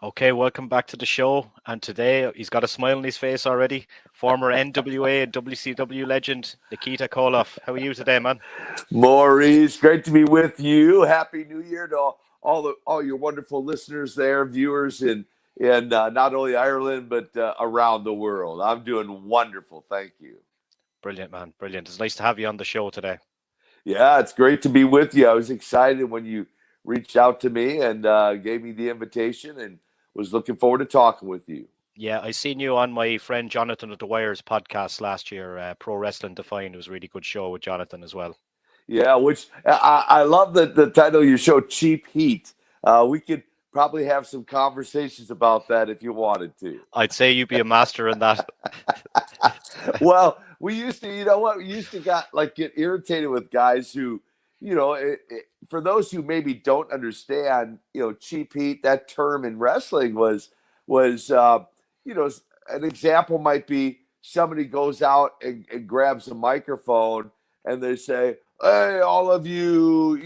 Okay, welcome back to the show. And today he's got a smile on his face already. Former NWA and WCW legend Nikita Koloff. How are you today, man? Maurice, great to be with you. Happy New Year to all your wonderful listeners there, viewers in not only Ireland but around the world. I'm doing wonderful, thank you. Brilliant, man. Brilliant. It's nice to have you on the show today. Yeah, it's great to be with you. I was excited when you reached out to me and gave me the invitation, and was looking forward to talking with you. Yeah, I seen you on my friend Jonathan of the Wires podcast last year, Pro Wrestling Defined. It was a really good show with Jonathan as well. Yeah, which I love the title of your show, Cheap Heat. We could probably have some conversations about that if you wanted to. I'd say you'd be a master in that. Well, we used to, we used to get irritated with guys who, for those who maybe don't understand, cheap heat, that term in wrestling was an example might be somebody goes out and grabs a microphone and they say, "Hey, all of you,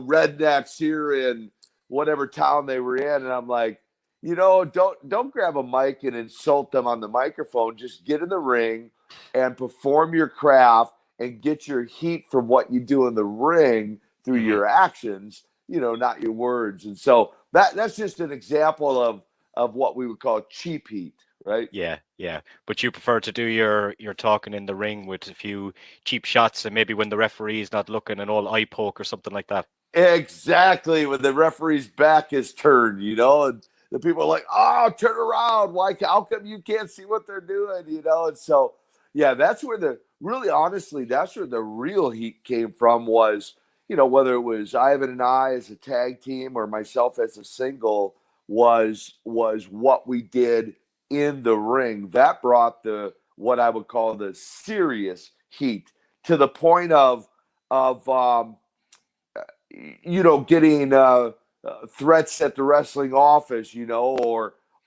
rednecks here in whatever town they were in," and I'm like, don't grab a mic and insult them on the microphone. Just get in the ring and perform your craft and get your heat from what you do in the ring through your actions, not your words. And so that's just an example of what we would call cheap heat, right? Yeah, yeah. But you prefer to do your talking in the ring with a few cheap shots and maybe when the referee is not looking, an old eye poke or something like that. Exactly. When the referee's back is turned, and the people are like, "Oh, turn around. How come you can't see what they're doing?" And so, yeah, that's where that's where the real heat came from was, whether it was Ivan and I as a tag team or myself as a single was what we did in the ring. That brought what I would call the serious heat to the point of getting threats at the wrestling office,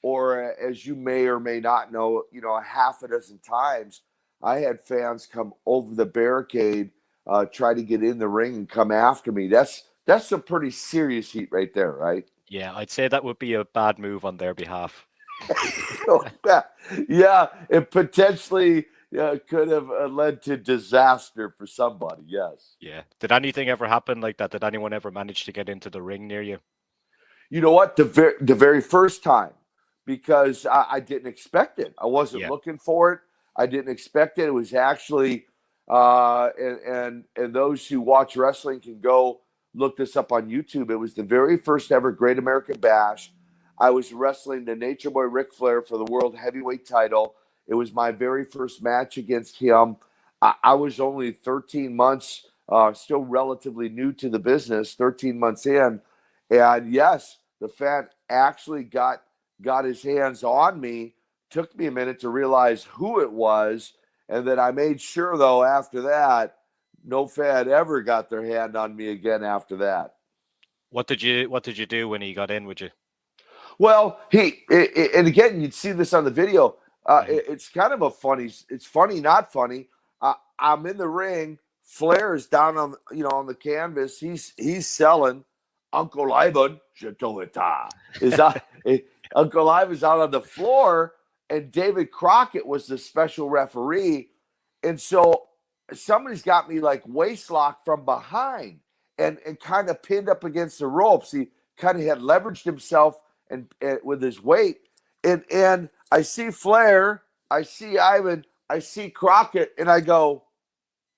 or as you may or may not know, a half a dozen times, I had fans come over the barricade, try to get in the ring and come after me. That's some pretty serious heat right there, right? Yeah, I'd say that would be a bad move on their behalf. Yeah, it potentially could have led to disaster for somebody. Yes. Yeah. Did anything ever happen like that? Did anyone ever manage to get into the ring near you? You know what? The very first time, because I didn't expect it. I wasn't Yeah. looking for it. I didn't expect it. It was actually, and those who watch wrestling can go look this up on YouTube. It was the very first ever Great American Bash. I was wrestling the Nature Boy Ric Flair for the World Heavyweight title. It was my very first match against him. I was only 13 months, still relatively new to the business, 13 months in. And yes, the fan actually got his hands on me. Took me a minute to realize who it was. And then I made sure, though, after that, no fan ever got their hand on me again after that. What did you do when he got in with you? Well, and again, you'd see this on the video. It's kind of it's funny, not funny. I'm in the ring. Flair is down on the canvas. He's selling. Uncle Ivan is out. Uncle Ivan's out on the floor, and David Crockett was the special referee. And so somebody's got me like waist locked from behind and kind of pinned up against the ropes. He kind of had leveraged himself and with his weight. And I see Flair, I see Ivan, I see Crockett, and I go,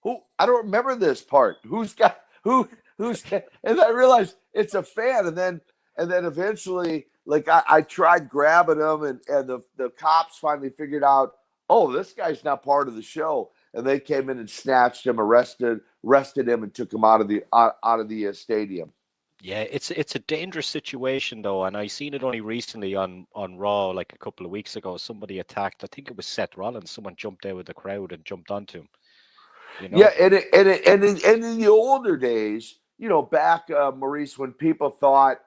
who? I don't remember this part. Who's got? And I realized it's a fan. And then eventually, like I tried grabbing him, and the cops finally figured out, oh, this guy's not part of the show. And they came in and snatched him, arrested him, and took him out of the stadium. Yeah, it's a dangerous situation though, and I seen it only recently on Raw, like a couple of weeks ago. Somebody attacked, I think it was Seth Rollins. Someone jumped out with the crowd and jumped onto him. Yeah, and in the older days, back, Maurice, when people thought,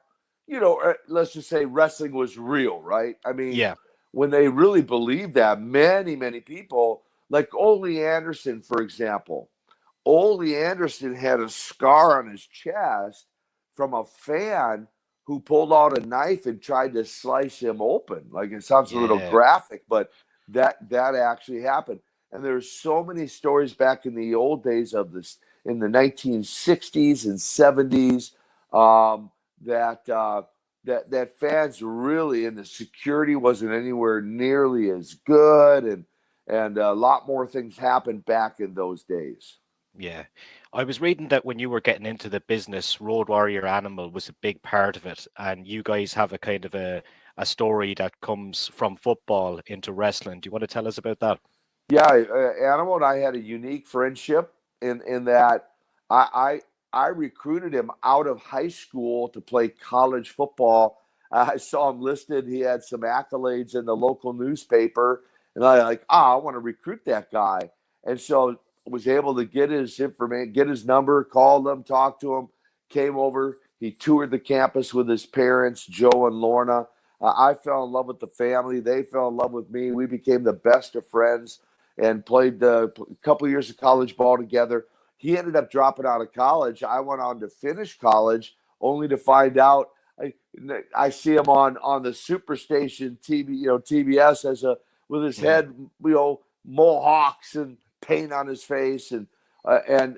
let's just say wrestling was real, right? I mean, yeah, when they really believed that, many people, like Ole Anderson, for example. Ole Anderson had a scar on his chest from a fan who pulled out a knife and tried to slice him open. Like, it sounds a little Yeah. graphic, but that actually happened. And there's so many stories back in the old days of this, in the 1960s and 70s, that fans really, and the security wasn't anywhere nearly as good, and a lot more things happened back in those days. Yeah. I was reading that when you were getting into the business, Road Warrior Animal was a big part of it. And you guys have a kind of a story that comes from football into wrestling. Do you want to tell us about that? Yeah, Animal and I had a unique friendship in that I recruited him out of high school to play college football. I saw him listed; he had some accolades in the local newspaper, and I want to recruit that guy. And so was able to get his information, get his number, called him, talked to him, came over. He toured the campus with his parents, Joe and Lorna. I fell in love with the family. They fell in love with me. We became the best of friends and played a couple of years of college ball together. He ended up dropping out of college. I went on to finish college, only to find out I see him on the Superstation TV, TBS with his Yeah. head, mohawks and paint on his face, and then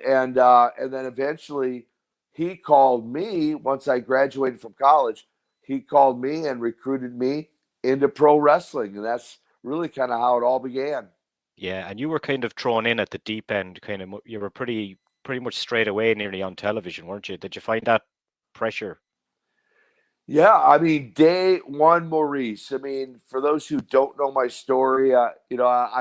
eventually he called me once I graduated from college. He called me and recruited me into pro wrestling, and that's really kind of how it all began. Yeah. And you were kind of thrown in at the deep end, you were pretty much straight away nearly on television, weren't you? Did you find that pressure? Yeah, I mean, day one, Maurice. I mean, for those who don't know my story, I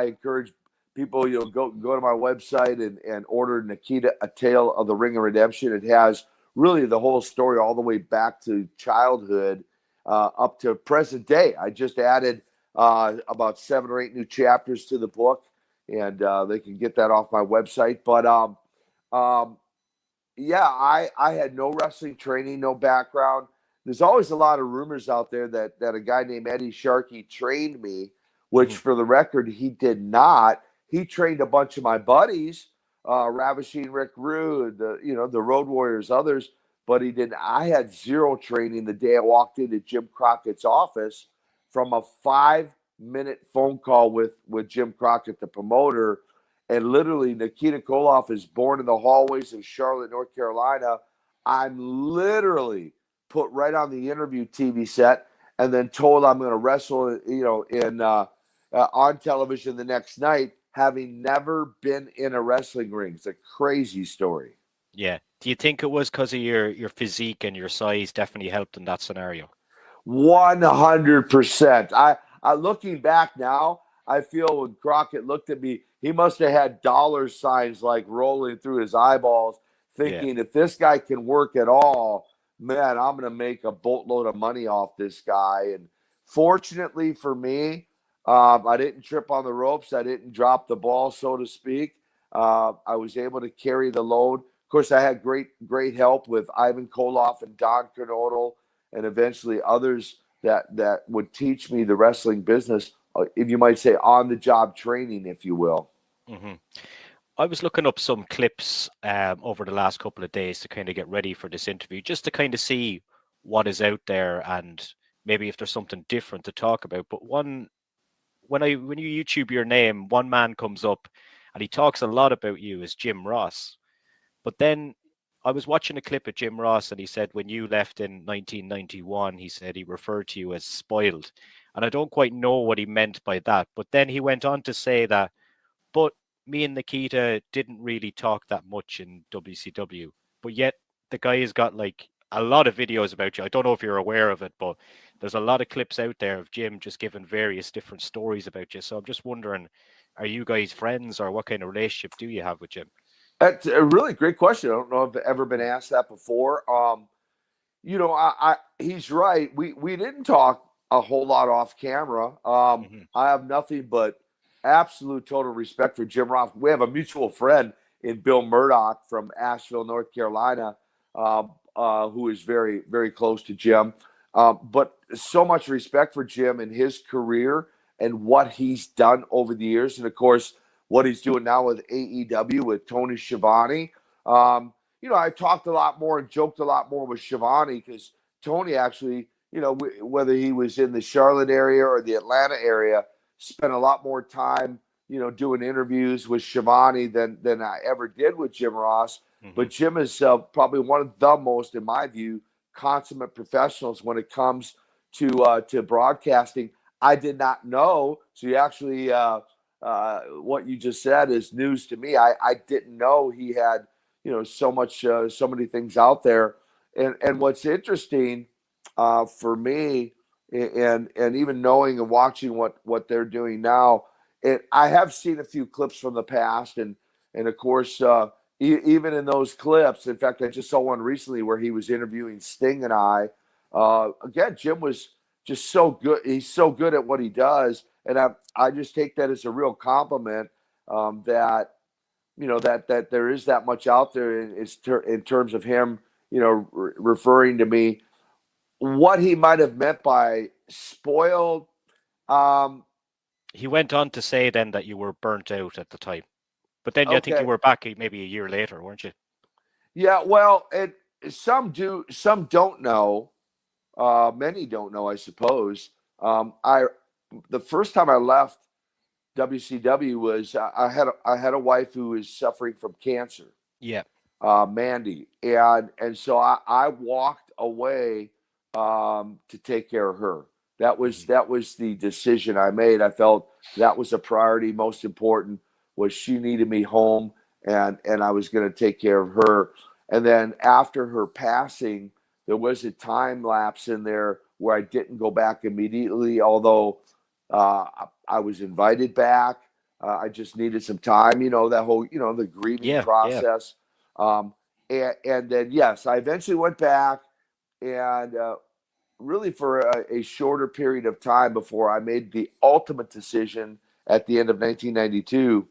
encourage people, go to my website and order Nikita: A Tale of the Ring of Redemption. It has really the whole story all the way back to childhood, up to present day. I just added about 7 or 8 new chapters to the book, and they can get that off my website. But um, yeah, I had no wrestling training, no background. There's always a lot of rumors out there that a guy named Eddie Sharkey trained me, which Hmm. for the record, he did not. He trained a bunch of my buddies, Ravishing Rick Rude, the Road Warriors, others, but he didn't. I had zero training the day I walked into Jim Crockett's office from a 5-minute phone call with Jim Crockett, the promoter. And literally, Nikita Koloff is born in the hallways of Charlotte, North Carolina. I'm literally put right on the interview TV set and then told I'm going to wrestle, in on television the next night, having never been in a wrestling ring. It's a crazy story. Yeah. Do you think it was because of your physique and your size definitely helped in that scenario? 100%. I looking back now, I feel when Crockett looked at me, he must have had dollar signs like rolling through his eyeballs, Yeah. thinking if this guy can work at all, man, I'm going to make a boatload of money off this guy. And fortunately for me, I didn't trip on the ropes. I didn't drop the ball, so to speak. I was able to carry the load. Of course, I had great help with Ivan Koloff and Don Kernodle, and eventually others that would teach me the wrestling business, if you might say, on the job training, if you will. Hmm. I was looking up some clips over the last couple of days to kind of get ready for this interview, just to kind of see what is out there and maybe if there's something different to talk about. But when you YouTube your name, one man comes up and he talks a lot about you as Jim Ross. But then I was watching a clip of Jim Ross and he said when you left in 1991, he said he referred to you as spoiled. And I don't quite know what he meant by that. But then he went on to say that, but me and Nikita didn't really talk that much in WCW. But yet the guy has got like a lot of videos about you. I don't know if you're aware of it, but there's a lot of clips out there of Jim just giving various different stories about you. So I'm just wondering, are you guys friends or what kind of relationship do you have with Jim? That's a really great question. I don't know if I've ever been asked that before. He's right. We didn't talk a whole lot off camera. Hmm. I have nothing but absolute total respect for Jim Ross. We have a mutual friend in Bill Murdoch from Asheville, North Carolina, who is very, very close to Jim. But so much respect for Jim and his career and what he's done over the years. And of course, what he's doing now with AEW with Tony Schiavone. I talked a lot more and joked a lot more with Schiavone because Tony actually, whether he was in the Charlotte area or the Atlanta area, spent a lot more time, doing interviews with Shivani than I ever did with Jim Ross. Mm-hmm. But Jim is probably one of the most, in my view, consummate professionals when it comes to broadcasting. I did not know. So you actually, what you just said is news to me. I didn't know he had, so many things out there. And what's interesting for me, and even knowing and watching what they're doing now, I have seen a few clips from the past, and of course, even in those clips, in fact, I just saw one recently where he was interviewing Sting and I. Again, Jim was just so good. He's so good at what he does, and I just take that as a real compliment, that that there is that much out there in terms of him, referring to me. What he might have meant by spoiled. He went on to say then that you were burnt out at the time, but then I think Okay. you were back maybe a year later, weren't you? Yeah, well, some do, some don't know. Many don't know, I suppose. The first time I left WCW was I had a wife who was suffering from cancer. Yeah. Mandy, and so I walked away to take care of her. That was the decision I made. I felt that was a priority. Most important was she needed me home, and I was going to take care of her. And then after her passing, there was a time lapse in there where I didn't go back immediately, although I was invited back. I just needed some time, that whole, the grieving process. And then, yes, I eventually went back, and really for a shorter period of time before I made the ultimate decision at the end of 1992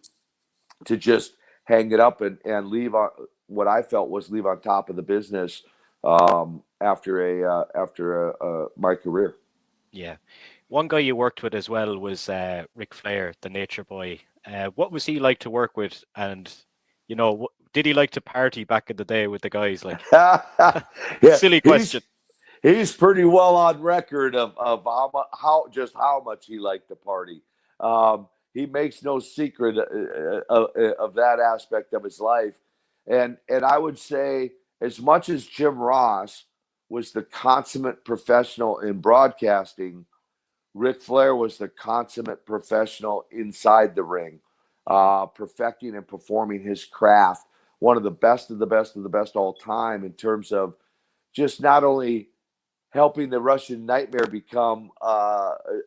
to just hang it up and leave on what I felt was leave on top of the business after my career. Yeah. One guy you worked with as well was Ric Flair, the Nature Boy. What was he like to work with? And, did he like to party back in the day with the guys? Like, Yeah, silly question. He's pretty well on record of how much he liked to party. He makes no secret of that aspect of his life, and I would say as much as Jim Ross was the consummate professional in broadcasting, Ric Flair was the consummate professional inside the ring, perfecting and performing his craft. One of the best of the best of the best all time in terms of just not only helping the Russian Nightmare become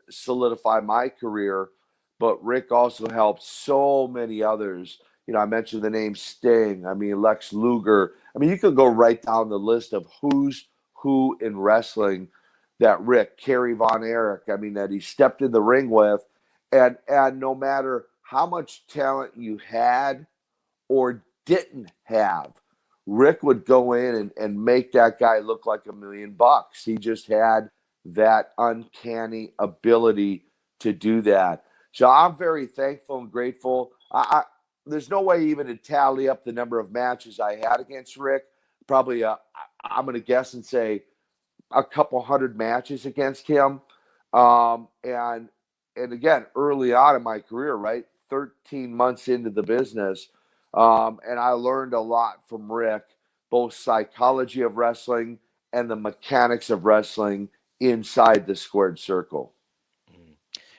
solidify my career, but Rick also helped so many others. I mentioned the name Sting. I mean, Lex Luger. I mean, you could go right down the list of who's who in wrestling that Rick, Kerry Von Erich, I mean, that he stepped in the ring with. And no matter how much talent you had or didn't have, Rick would go in and make that guy look like $1,000,000. He just had that uncanny ability to do that. So I'm very thankful and grateful. There's no way even to tally up the number of matches I had against Rick. Probably, I'm going to guess and say a couple hundred matches against him. And again, early on in my career, right? 13 months into the business. And I learned a lot from Rick, both psychology of wrestling and the mechanics of wrestling inside the squared circle.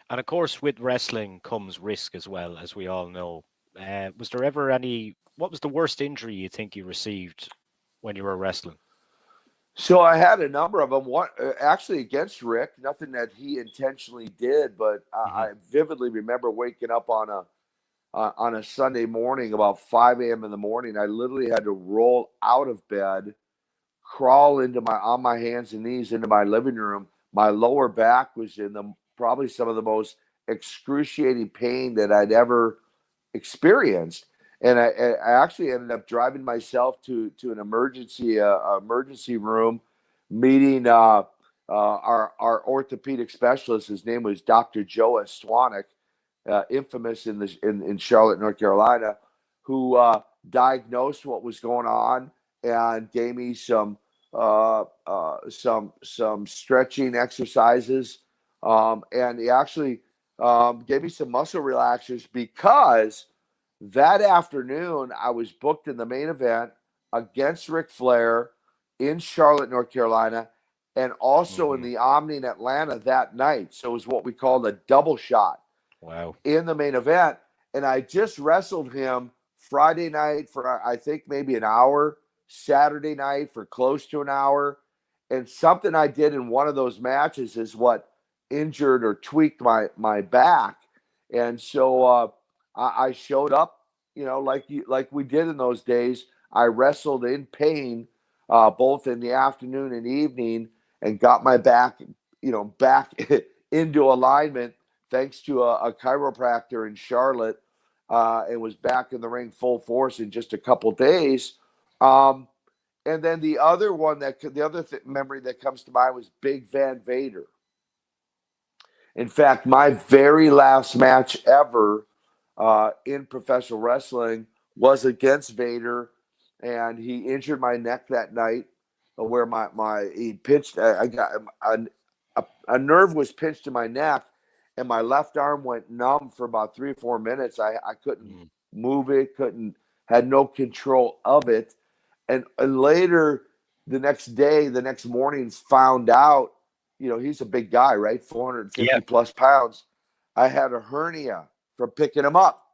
And of course, with wrestling comes risk as well, as we all know. Was there ever what was the worst injury you think you received when you were wrestling? So I had a number of them. One actually against Rick, nothing that he intentionally did, but I vividly remember waking up on a Sunday morning about 5 a.m. in the morning. I literally had to roll out of bed, crawl on my hands and knees into my living room. My lower back was in probably some of the most excruciating pain that I'd ever experienced. And I actually ended up driving myself to an emergency room, meeting our orthopedic specialist. His name was Dr. Joe Estwanek, infamous in Charlotte, North Carolina, who diagnosed what was going on and gave me some some stretching exercises, and he actually gave me some muscle relaxers because that afternoon I was booked in the main event against Ric Flair in Charlotte, North Carolina, and also in Hmm. the Omni in Atlanta that night. So it was what we called a double shot Wow. in the main event. And I just wrestled him Friday night for, I think, maybe an hour, Saturday night for close to an hour. And something I did in one of those matches is what injured or tweaked my back. And so I showed up, like we did in those days. I wrestled in pain, both in the afternoon and evening, and got my back, back into alignment thanks to a chiropractor in Charlotte, and was back in the ring full force in just a couple days. Um, and then the other one memory that comes to mind was Big Van Vader. In fact, my very last match ever in professional wrestling was against Vader, and he injured my neck that night, where my he pinched. I got a nerve was pinched in my neck, and my left arm went numb for about 3 or 4 minutes. I couldn't Mm. move it, had no control of it, and later the next morning, found out. He's a big guy, right? 450 Yeah. plus pounds. I had a hernia from picking him up.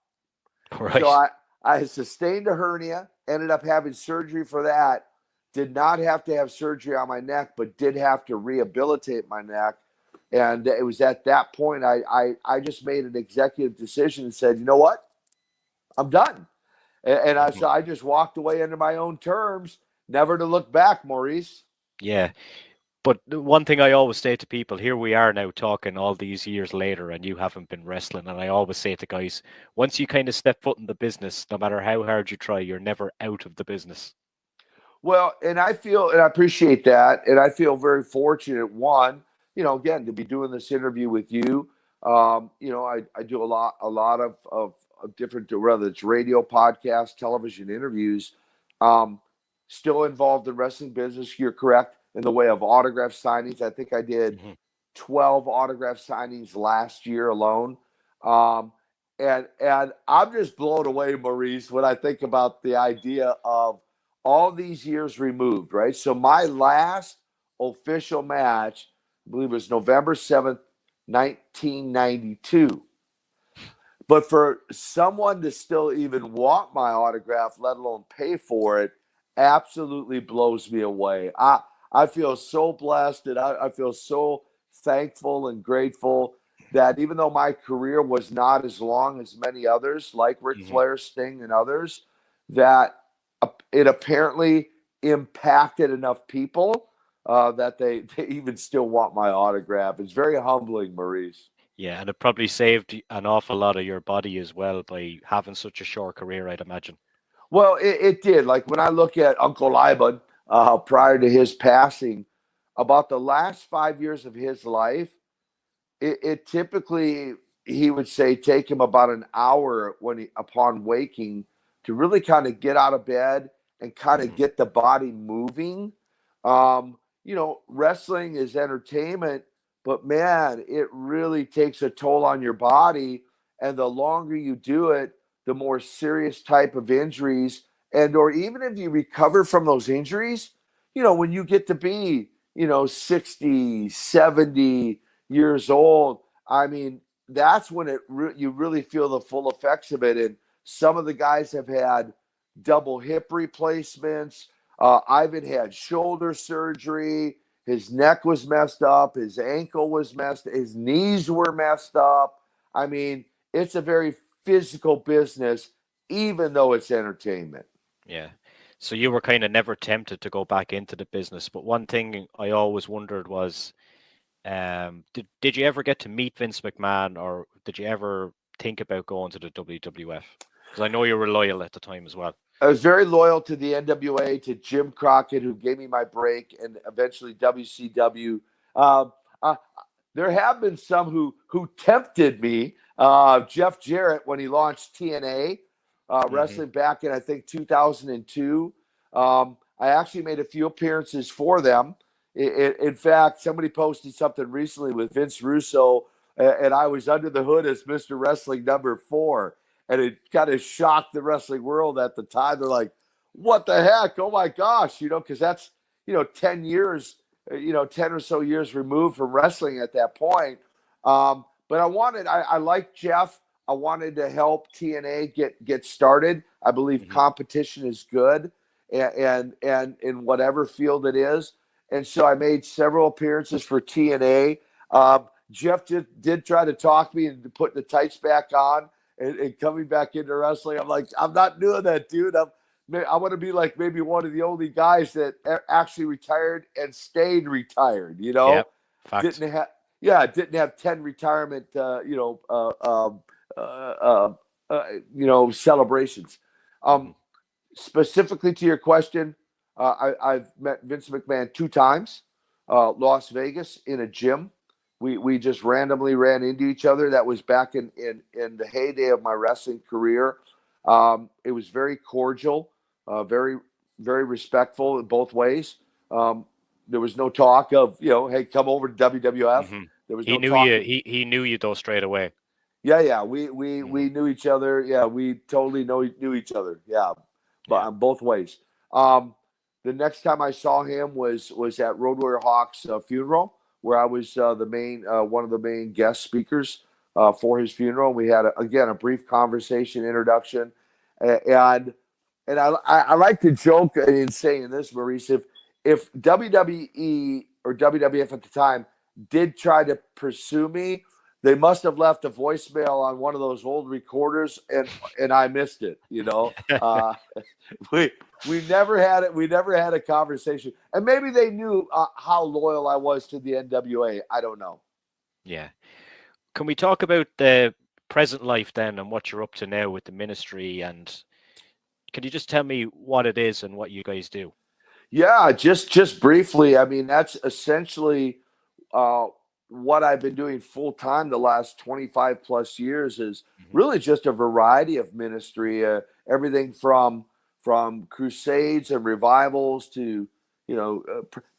So Right. I sustained a hernia, ended up having surgery for that. Did not have to have surgery on my neck, but did have to rehabilitate my neck. And it was at that point I just made an executive decision and said, you know what? I'm done. Mhm. So I just walked away under my own terms, never to look back, Maurice. Yeah. But the one thing I always say to people, here we are now talking all these years later, and you haven't been wrestling. And I always say to guys, once you kind of step foot in the business, no matter how hard you try, you're never out of the business. Well, and I appreciate that. And I feel very fortunate, one, again, to be doing this interview with you. I do a lot of different, whether it's radio, podcast, television interviews. Um, Still involved in wrestling business. You're correct in the way of autograph signings. I think I did Hmm. 12 autograph signings last year alone. Um, and I'm just blown away, Maurice, when I think about the idea of all these years removed, right? So my last official match, I believe, was November 7th, 1992. But for someone to still even want my autograph, let alone pay for it, absolutely blows me away. I feel so blessed, and I feel so thankful and grateful that even though my career was not as long as many others, like Ric Hmm. Flair, Sting, and others, that it apparently impacted enough people that they even still want my autograph. It's very humbling, Maurice. Yeah, and it probably saved an awful lot of your body as well by having such a short career, I'd imagine. Well, it did. Like when I look at Uncle Ivan prior Hmm. to his passing, about the last 5 years of his life, it typically, he would say, take him about an hour upon waking to really kind of get out of bed and kind of Hmm. get the body moving. Wrestling is entertainment, but man, it really takes a toll on your body. And the longer you do it, the more serious type of injuries, and or even if you recover from those injuries, when you get to be, 60, 70 years old, I mean, that's when you really feel the full effects of it. And some of the guys have had double hip replacements. Ivan had shoulder surgery. His neck was messed up. His ankle was messed. His knees were messed up. I mean, it's a very physical business, even though it's entertainment. Yeah. So you were kind of never tempted to go back into the business. But one thing I always wondered was, did you ever get to meet Vince McMahon, or did you ever think about going to the WWF? Because I know you were loyal at the time as well. I was very loyal to the NWA, to Jim Crockett, who gave me my break, and eventually WCW. Um, uh, there have been some who tempted me. Jeff Jarrett, when he launched TNA Hmm. wrestling back in, I think, 2002. I actually made a few appearances for them. In fact, somebody posted something recently with Vince Russo, and I was under the hood as Mr. Wrestling #4, and it kind of shocked the wrestling world at the time. They're like, "What the heck? Oh my gosh!" Because that's 10 years, 10 or so years removed from wrestling at that point. But I like Jeff. I wanted to help TNA get started. I believe competition is good, and in whatever field it is. And so I made several appearances for TNA. Jeff did try to talk me into putting the tights back on and coming back into wrestling. I'm like, I'm not doing that, dude. I want to be like maybe one of the only guys that actually retired and stayed retired. Yeah, facts. Didn't have 10 retirement, celebrations. Specifically to your question, I've met Vince McMahon 2 times, Las Vegas in a gym. We just randomly ran into each other. That was back in the heyday of my wrestling career. It was very cordial, very, very respectful in both ways. There was no talk of, hey, come over to WWF. There was he no knew talk. He knew you though straight away. Yeah. We knew each other. Yeah, we totally knew each other. Yeah, but on both ways. The next time I saw him was at Road Warrior Hawk's funeral, where I was one of the main guest speakers for his funeral. We had a brief conversation, introduction, and I like to joke in saying this, Maurice, if WWE or WWF at the time did try to pursue me, they must have left a voicemail on one of those old recorders, and I missed it. We never had it. We never had a conversation, and maybe they knew how loyal I was to the NWA. I don't know. Yeah. Can we talk about the present life then and what you're up to now with the ministry? And can you just tell me what it is and what you guys do? Yeah, just briefly. I mean, that's essentially what I've been doing full time the last 25 plus years is really just a variety of ministry, everything from crusades and revivals to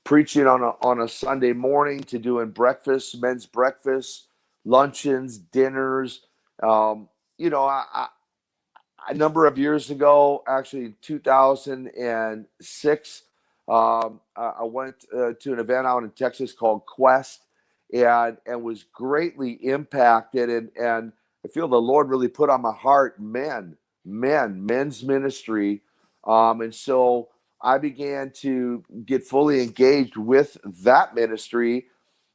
preaching on a Sunday morning to doing breakfast, men's breakfast, luncheons, dinners. A number of years ago, actually in 2006, I went to an event out in Texas called Quest, and was greatly impacted. And I feel the Lord really put on my heart men's ministry. And so I began to get fully engaged with that ministry.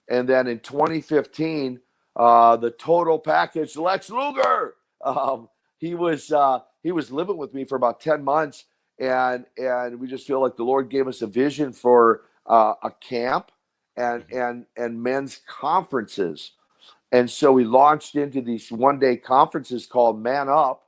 And then in 2015, the total package, Lex Luger, he was living with me for about 10 months, and we just feel like the Lord gave us a vision for a camp and men's conferences. And so we launched into these one-day conferences called Man Up,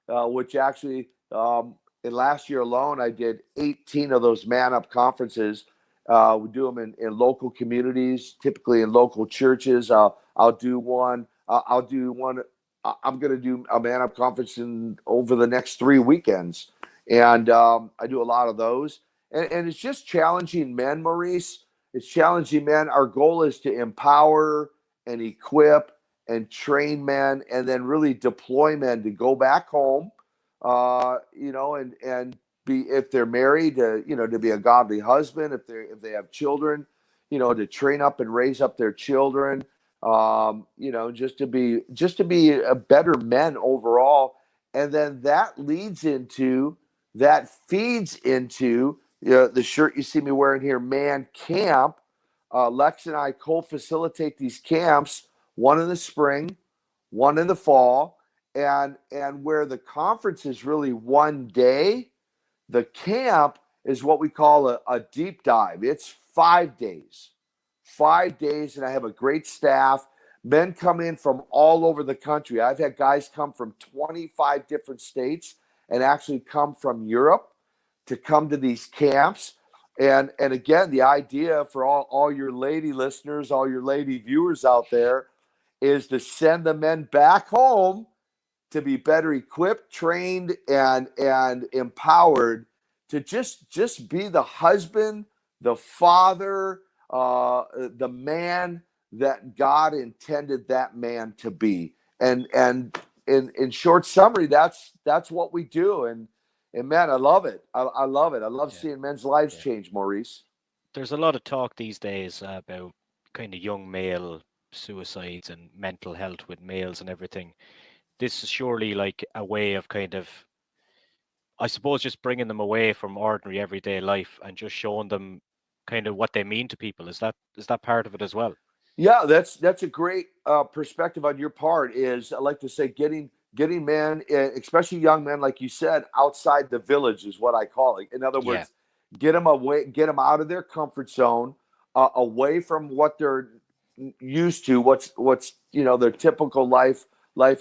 which actually in last year alone, I did 18 of those Man Up conferences. We do them in local communities, typically in local churches. I'll do one. I'm going to do a Man Up conference over the next 3 weekends. And I do a lot of those. And it's just challenging men, Maurice. It's challenging men. Our goal is to empower and equip and train men, and then really deploy men to go back home, and be, if they're married, to be a godly husband. If they have children, to train up and raise up their children. Just to be a better men overall. And then that feeds into the shirt you see me wearing here, Man Camp. Lex and I co-facilitate these camps, one in the spring, one in the fall, and where the conference is really one day, the camp is what we call a deep dive. It's 5 days. 5 days, and I have a great staff. Men come in from all over the country. I've had guys come from 25 different states and actually come from Europe to come to these camps. And again, the idea for all your lady listeners, all your lady viewers out there, is to send the men back home to be better equipped, trained, and empowered to just be the husband, the father, the man that God intended that man to be. And in short summary, that's what we do. And man, I love it. I love it. I love Yeah. seeing men's lives Yeah. change, Maurice. There's a lot of talk these days about kind of young male suicides and mental health with males and everything. This is surely like a way of kind of, I suppose, just bringing them away from ordinary everyday life and just showing them kind of what they mean to people. Is that part of it as well? Yeah, that's a great perspective on your part. Is I like to say getting men, especially young men, like you said, outside the village is what I call it. In other Yeah. words, get them away, get them out of their comfort zone, away from what they're used to, what's their typical life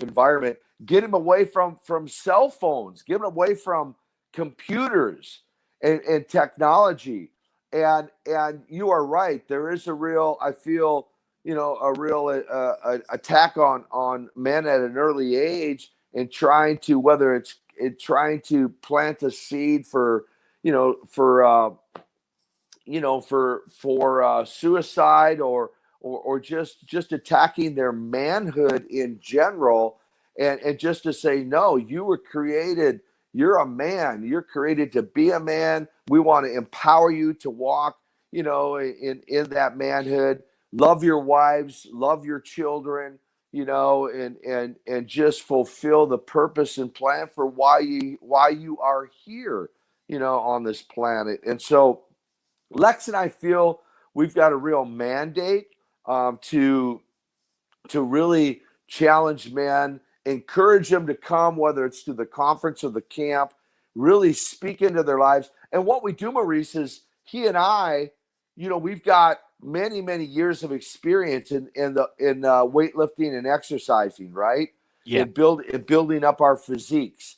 environment. Get them away from cell phones. Get them away from computers and technology. And you are right. There is a real, I feel, a real attack on men at an early age, and trying to, whether it's trying to plant a seed for suicide, or just attacking their manhood in general, and just to say, no, you were created, you're a man, you're created to be a man. We want to empower you to walk in that manhood. Love your wives, love your children, and just fulfill the purpose and plan for why you are here, on this planet. And so Lex and I feel we've got a real mandate, to really challenge men, encourage them to come, whether it's to the conference or the camp, really speak into their lives. And what we do, Maurice, is he and I, we've got many years of experience in weightlifting and exercising, right? Yeah. In building up our physiques.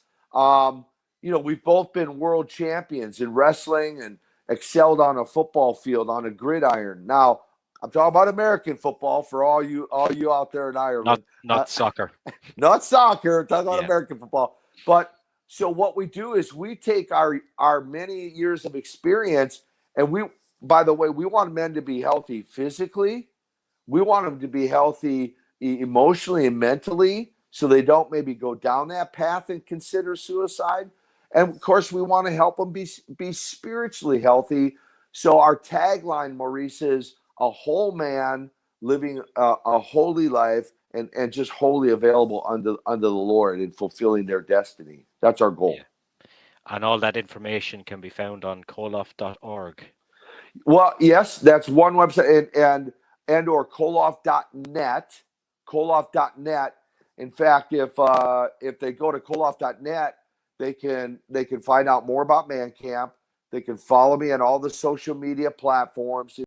We've both been world champions in wrestling and excelled on a football field, on a gridiron. Now, I'm talking about American football for all you out there in Not Ireland. not soccer. Not soccer. I'm talking about Yeah. American football. But so what we do is we take our many years of experience, and by the way, we want men to be healthy physically. We want them to be healthy emotionally and mentally, so they don't maybe go down that path and consider suicide. And of course, we want to help them be spiritually healthy. So our tagline, Maurice, is a whole man living a holy life, and just wholly available under the Lord and fulfilling their destiny. That's our goal. Yeah. And all that information can be found on koloff.org. Well, yes, that's one website, and or Koloff.net. Koloff.net. In fact, if they go to Koloff.net, they can find out more about Man Camp. They can follow me on all the social media platforms.